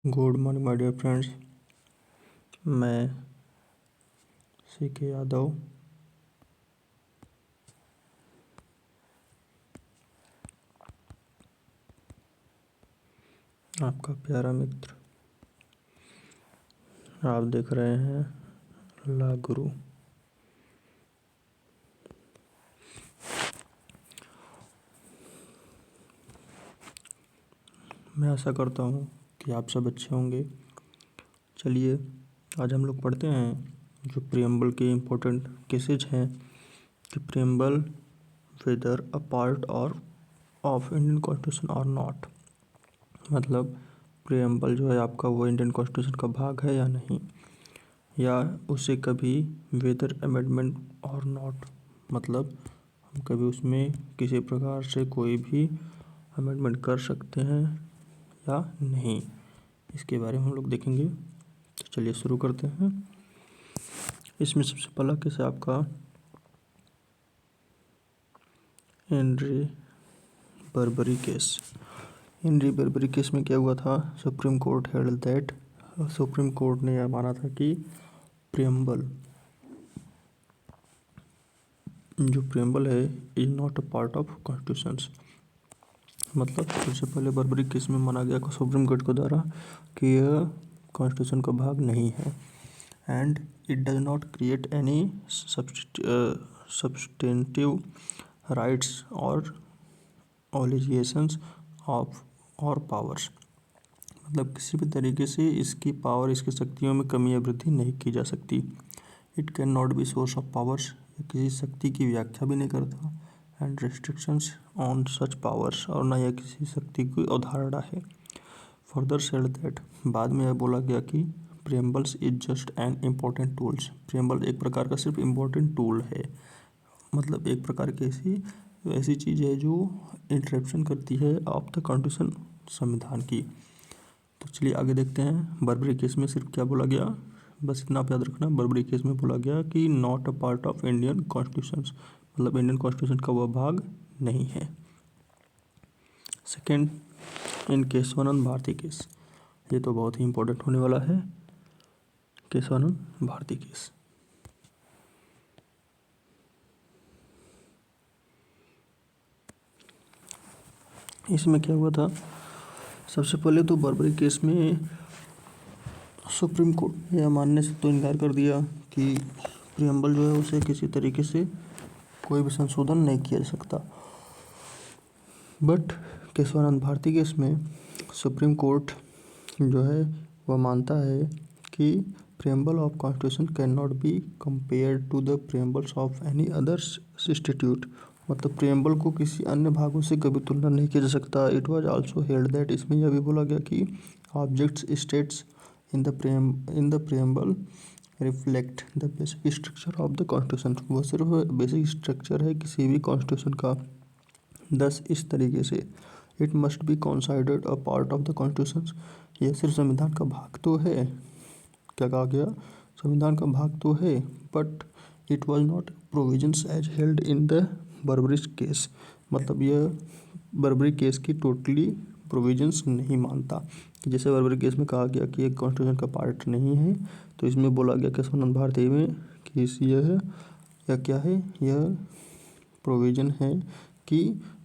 Good morning my dear friends. मैं CK Yadav आपका प्यारा मित्र। आप देख रहे हैं ला गुरु। मैं आशा करता हूँ कि आप सब अच्छे होंगे। चलिए आज हम लोग पढ़ते हैं जो प्रियम्बल के इम्पोर्टेंट केसेज हैं कि प्रियम्बल वेदर अ पार्ट और ऑफ इंडियन कॉन्स्टिट्यूशन और नॉट। मतलब प्रियम्बल जो है आपका वो इंडियन कॉन्स्टिट्यूशन का भाग है या नहीं, या उसे कभी वेदर अमेंडमेंट और नॉट, मतलब हम कभी उसमें किसी प्रकार से कोई भी अमेंडमेंट कर सकते हैं या नहीं, इसके बारे में हम लोग देखेंगे। तो चलिए शुरू करते हैं। इसमें सबसे पहला केस है आपका Henry Barbari case. Henry Barbari case में क्या हुआ था? Supreme court held that, supreme court ने यह माना था कि प्रियम्बल जो प्रियम्बल है is not a part of constitutions. मतलब सबसे पहले बर्बरी केस में माना गया सुप्रीम कोर्ट के द्वारा कि यह कॉन्स्टिट्यूशन का भाग नहीं है and it does not create any substantive rights और ऑब्लिगेशंस ऑफ और पावर्स। मतलब किसी भी तरीके से इसकी पावर, इसकी शक्तियों में कमी या वृद्धि नहीं की जा सकती। It can not be source of powers, किसी शक्ति की व्याख्या भी नहीं करता, and restrictions on such powers, और न यह किसी शक्ति की अवधारणा है। फर्दर सेड दैट, बाद में यह बोला गया कि preambles is just an important tools. प्रियम्बल एक प्रकार का सिर्फ इम्पोर्टेंट टूल है, मतलब एक प्रकार की ऐसी चीज़ है जो इंटरप्शन करती है ऑफ द कॉन्स्टिट्यूशन, संविधान की। तो चलिए आगे देखते हैं। बर्बरी केस में सिर्फ क्या बोला गया, बस इतना आप याद रखना। बर्बरी केस में बोला गया कि not a part of Indian constitution, मतलब इंडियन कॉन्स्टिट्यूशन का वह भाग नहीं है। सेकेंड, इन केशवानंद भारती केस, ये तो बहुत ही इंपॉर्टेंट होने वाला है। केशवानंद भारती केस, इसमें क्या हुआ था? सबसे पहले तो बर्बरी केस में सुप्रीम कोर्ट ने यह मानने से तो इनकार कर दिया कि प्रियम्बल जो है उसे किसी तरीके से कोई भी संशोधन नहीं किया जा सकता। बट केशवानंद भारती केस में सुप्रीम कोर्ट जो है वह मानता है कि preamble of constitution can not be compared to the preambles of any other institute. मतलब प्रियम्बल को किसी अन्य भागों से कभी तुलना नहीं किया जा सकता। It was also held that, इसमें यह भी बोला गया कि objects states in the preamble reflect the basic structure of the constitution. वह सिर्फ बेसिक स्ट्रक्चर है किसी भी कॉन्स्टिट्यूशन का। दस इस तरीके से it must be considered a part of the constitution, यह सिर्फ संविधान का भाग तो है। क्या कहा गया? संविधान का भाग तो है, but it was not provisions as held in the Berubari case. मतलब यह बर्बरी केस की टोटली प्रोविजंस नहीं मानता। जैसे बर्बरी केस में कहा गया कि एक कॉन्स्टिट्यूशन का पार्ट नहीं है, तो इसमें बोला गया केशवानंद भारती में कि यह क्या है, यह प्रोविजन है कि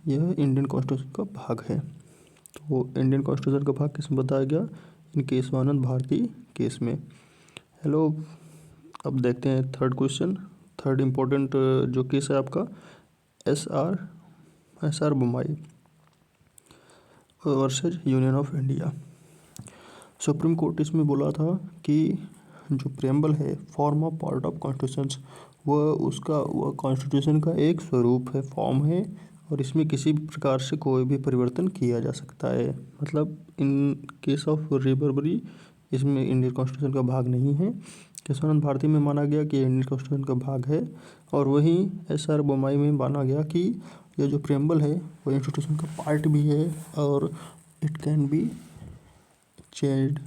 यह इंडियन कॉन्स्टिट्यूशन का भाग है। तो इंडियन कॉन्स्टिट्यूशन का भाग किसमें बताया गया? इन केशवानंद भारती केस में। हेलो, अब देखते हैं थर्ड क्वेश्चन। थर्ड इम्पोर्टेंट जो केस है आपका S R Bommai versus union of India. Supreme court इसमें बोला था कि जो प्रियम्बल है form of part of constitution, वह कॉन्स्टिट्यूशन का एक स्वरूप है, फॉर्म है, और इसमें किसी भी प्रकार से कोई भी परिवर्तन किया जा सकता है। मतलब इन केस ऑफ रिबर्बरी इसमें इंडियन कॉन्स्टिट्यूशन का भाग नहीं है। केशवानंद भारती में माना गया कि इंडियन कॉन्स्टिट्यूशन का भाग है, और वहीं एस आर बोम्मई में माना गया कि यह जो प्रियम्बल है वो इंस्टीट्यूशन का पार्ट भी है और इट कैन बी चेंज्ड।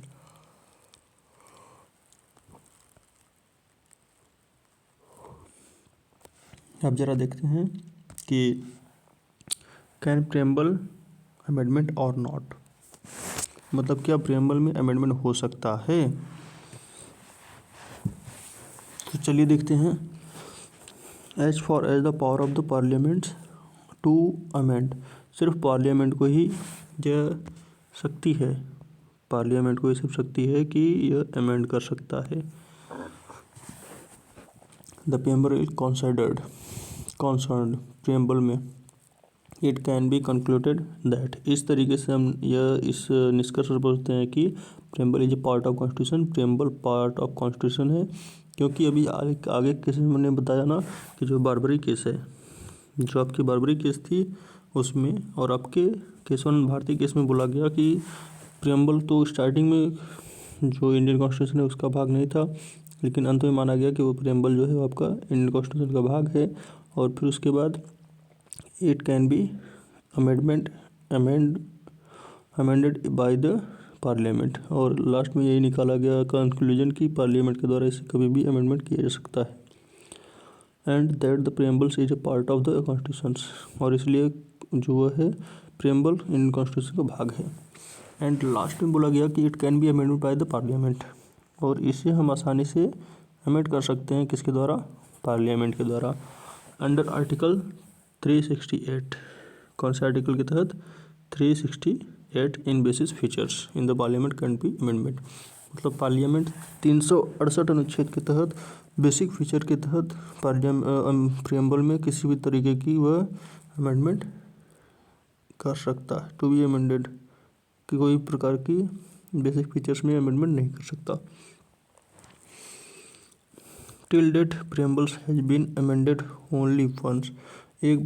अब जरा देखते हैं कि कैन प्रियम्बल अमेंडमेंट और नॉट। मतलब क्या प्रेम्बल में अमेंडमेंट हो सकता है। तो चलिए देखते हैं। As far as the power of the parliament to amend, सिर्फ पार्लियामेंट को ही यह शक्ति है, पार्लियामेंट को ये सिर्फ शक्ति है कि यह अमेंड कर सकता है। द प्रेम्बल इज कॉन्सर्न्ड प्रेम्बल में it can be concluded that, इस तरीके से हम यह इस निष्कर्ष पर पहुँचते हैं कि preamble is a part of constitution, preamble part of constitution है। क्योंकि अभी आगे केस में मैंने बताया ना कि जो बारबरी केस है, जो आपकी बारबरी केस थी उसमें और आपके केशवानंद भारती केस में बोला गया कि प्रेम्बल तो स्टार्टिंग में जो इंडियन कॉन्स्टिट्यूशन है उसका भाग नहीं था, लेकिन अंत में माना गया कि वो प्रेम्बल जो है वो आपका इंडियन कॉन्स्टिट्यूशन का भाग है। और फिर उसके बाद it can be amended by the parliament, और लास्ट में यही निकाला गया कंक्लूजन कि पार्लियामेंट के द्वारा इसे कभी भी अमेंडमेंट किया जा सकता है। And that the preambles is a part of the constitution, और इसलिए जो है प्रेम्बल इंडियन कॉन्स्टिट्यूशन का भाग है। एंड लास्ट में बोला गया कि it can be amended by the parliament, और इसे हम आसानी से अमेंड कर सकते हैं किसके द्वारा, पार्लियामेंट के द्वारा। अंडर आर्टिकल 368, कौन से आर्टिकल के तहत, 368 in basis features in the parliament can be amendment, मतलब पार्लियामेंट 368 अनुच्छेद के तहत बेसिक फीचर के तहत प्रेम्बल में किसी भी तरीके की वह अमेंडमेंट कर सकता है। टू बी अमेंडेड, कि कोई प्रकार की बेसिक फीचर्स में अमेंडमेंट नहीं कर सकता। Till date preambles has been amended only once, एक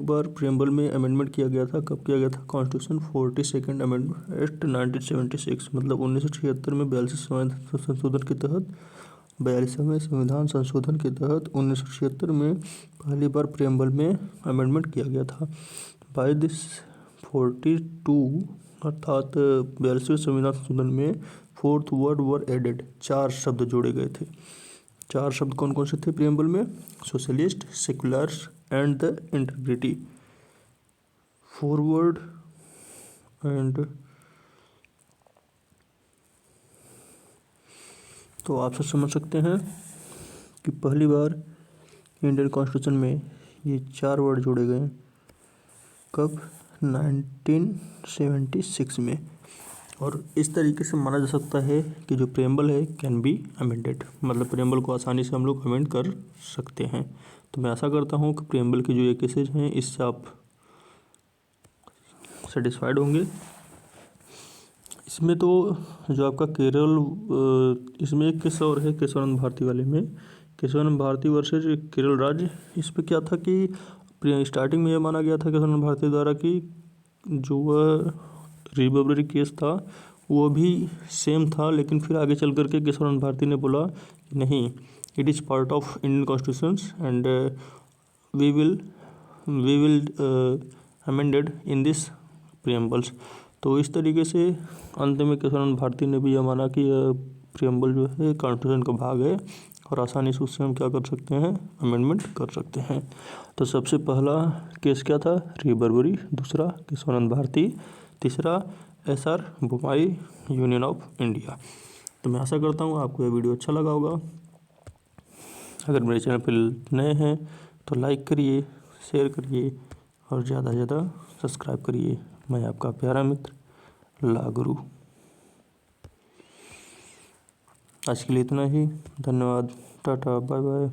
बार प्रेम्बल में अमेंडमेंट किया गया था। कब किया गया था, कॉन्स्टिट्यूशन 42nd अमेंडमेंट एक्ट 1976, मतलब 1976 में 42वें संशोधन के तहत, 42वें संविधान संशोधन के तहत 1976 में पहली बार प्रेम्बल में अमेंडमेंट किया गया था। बाय दिस 42 अर्थात 42वें संविधान संशोधन में 4th वर्ड वर एडेड, 4 शब्द जोड़े गए थे। 4 शब्द कौन कौन से थे प्रेम्बल में, socialist, seculars and the integrity, forward and, तो आप सब समझ सकते हैं कि पहली बार इंडियन कॉन्स्टिट्यूशन में ये 4 वर्ड जोड़े गए। कब, 1976 में। और इस तरीके से माना जा सकता है कि जो प्रेम्बल है कैन बी अमेंडेड, मतलब प्रेम्बल को आसानी से हम लोग अमेंड कर सकते हैं। तो मैं आशा करता हूँ कि प्रेम्बल के जो ये केसेज हैं इससे आप सेटिस्फाइड होंगे। इसमें तो जो आपका केरल, इसमें एक केस और है केशवानंद भारती वाले में, केशवानंद भारती वर्सेज केरल राज्य। इस पर क्या था कि स्टार्टिंग में यह माना गया था केशवानंद भारती द्वारा कि जो वह रिपब्लिकरी केस था वो भी सेम था, लेकिन फिर आगे चल करके केशवानंद भारती ने बोला कि नहीं, it is part of Indian constitution and we will amended in this preambles. तो इस तरीके से अंत में केशवानंद भारती ने भी यह माना कि यह प्रेम्बल जो है कॉन्स्टिट्यूशन का भाग है और आसानी से उससे हम क्या कर सकते हैं, अमेंडमेंट कर सकते हैं। तो सबसे पहला केस क्या था, रिपब्लिकरी, दूसरा केशवानंद भारती, तीसरा SR Bommai union of India. तो मैं आशा करता हूँ आपको यह वीडियो अच्छा लगा होगा। अगर मेरे चैनल पर नए हैं तो लाइक करिए, शेयर करिए और ज़्यादा से ज़्यादा सब्सक्राइब करिए। मैं आपका प्यारा मित्र लागुरु। आज के लिए इतना ही, धन्यवाद, टाटा, बाय बाय।